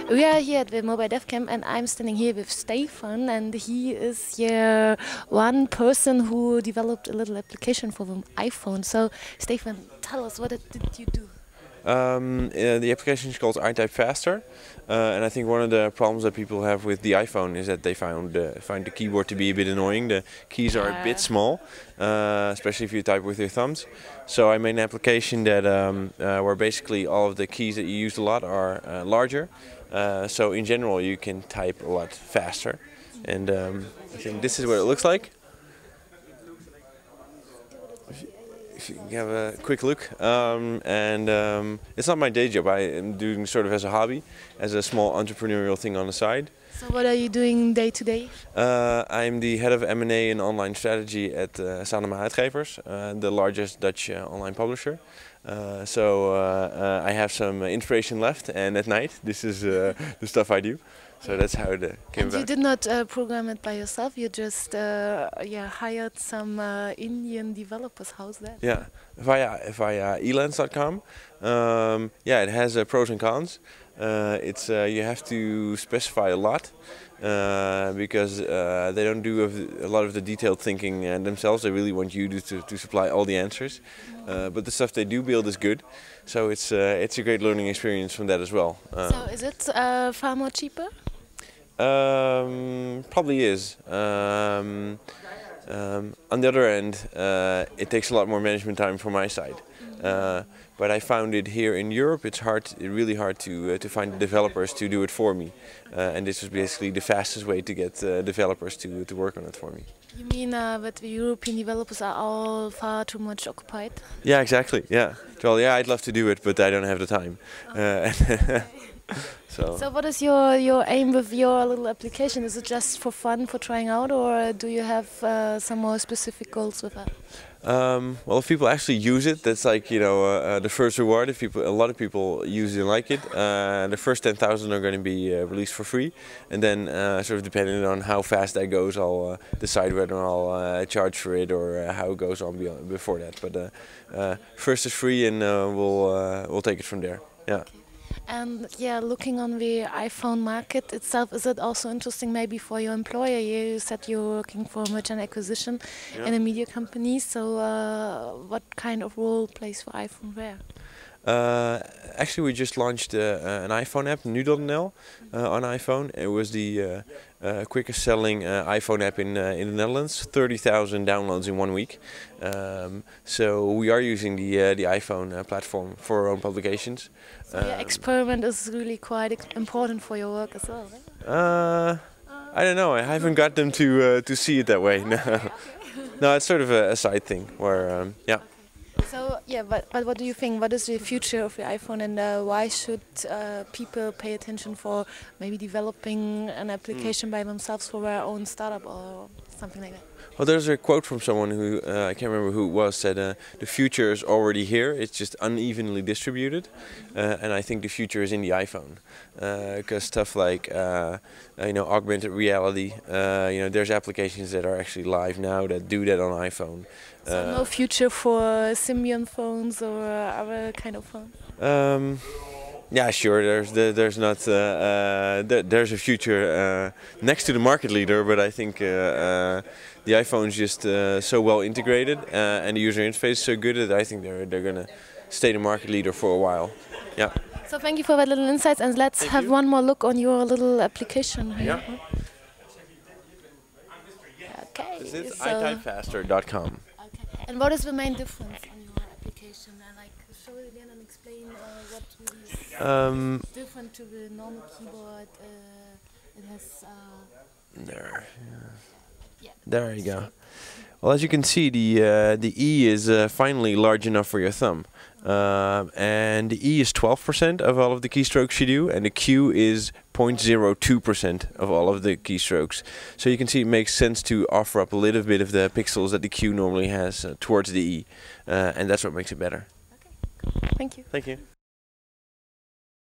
We are here at the Mobile Dev Camp, and I'm standing here with Stefan, and he is here one person who developed a little application for the iPhone. So, Stefan, tell us, what did you do? The application is called iType Faster, and I think one of the problems that people have with the iPhone is that they find the keyboard to be a bit annoying. The keys are a bit small, especially if you type with your thumbs. So I made an application that where basically all of the keys that you use a lot are larger. So in general, you can type a lot faster, and I think this is what it looks like. If you can have a quick look, it's not my day job. I am doing sort of as a hobby, as a small entrepreneurial thing on the side. So what are you doing day to day? I'm the head of M&A and online strategy at Sanoma Uitgevers, the largest Dutch online publisher. I have some inspiration left, and at night this is the stuff I do. So that's how it came about. And you did not program it by yourself, you just hired some Indian developers. How's that? Yeah, via elance.com. It has pros and cons. You have to specify a lot because they don't do a lot of the detailed thinking themselves. They really want you to supply all the answers. But the stuff they do build is good, so it's a great learning experience from that as well. So is it far more cheaper? Probably is. On the other end, it takes a lot more management time from my side. But I found it here in Europe, it's really hard to find developers to do it for me. And this was basically the fastest way to get developers to work on it for me. You mean that the European developers are all far too much occupied? Yeah, exactly. Yeah. Well, yeah, I'd love to do it, but I don't have the time. So what is your aim with your little application? Is it just for fun, for trying out, or do you have some more specific goals with that? Well, if people actually use it, that's like, you know, the first reward. If a lot of people use it and like it, the first 10,000 are going to be released for free, and then sort of depending on how fast that goes, I'll decide whether I'll charge for it or how it goes on before that. But first is free, and we'll take it from there. Yeah. Okay. And yeah, looking on the iPhone market itself, is it also interesting maybe for your employer? You said you're working for merger and acquisition in a media company, so what kind of role plays for iPhone there? Actually, we just launched an iPhone app, nu.nl, on iPhone. It was the quickest selling iPhone app in the Netherlands, 30,000 downloads in 1 week. So we are using the iPhone platform for our own publications. So your experiment is really quite important for your work as well, right? I don't know, I haven't got them to see it that way. No, no, it's sort of a side thing where, yeah. So yeah, but what do you think? What is the future of the iPhone, and why should people pay attention for maybe developing an application by themselves for their own startup or something like that? Well, there's a quote from someone who, I can't remember who it was, said the future is already here, it's just unevenly distributed. And I think the future is in the iPhone. Because stuff like, augmented reality, there's applications that are actually live now that do that on iPhone. So no future for Symbian phones or other kind of phones? Yeah, sure. There's a future next to the market leader, but I think the iPhone is just so well integrated and the user interface is so good that I think they're gonna stay the market leader for a while. Yeah. So thank you for that little insights, and let's have one more look on your little application here. Yeah. Okay. This is so itypefaster.com. Okay. And what is the main difference on your application? Like, show it again and explain what really is different to the normal keyboard. It has there. Yeah. There you go. Well, as you can see, the E is finally large enough for your thumb, and the E is 12% of all of the keystrokes you do, and the Q is 0.02% of all of the keystrokes. So you can see it makes sense to offer up a little bit of the pixels that the Q normally has towards the E, and that's what makes it better. Okay, cool. Thank you. Thank you.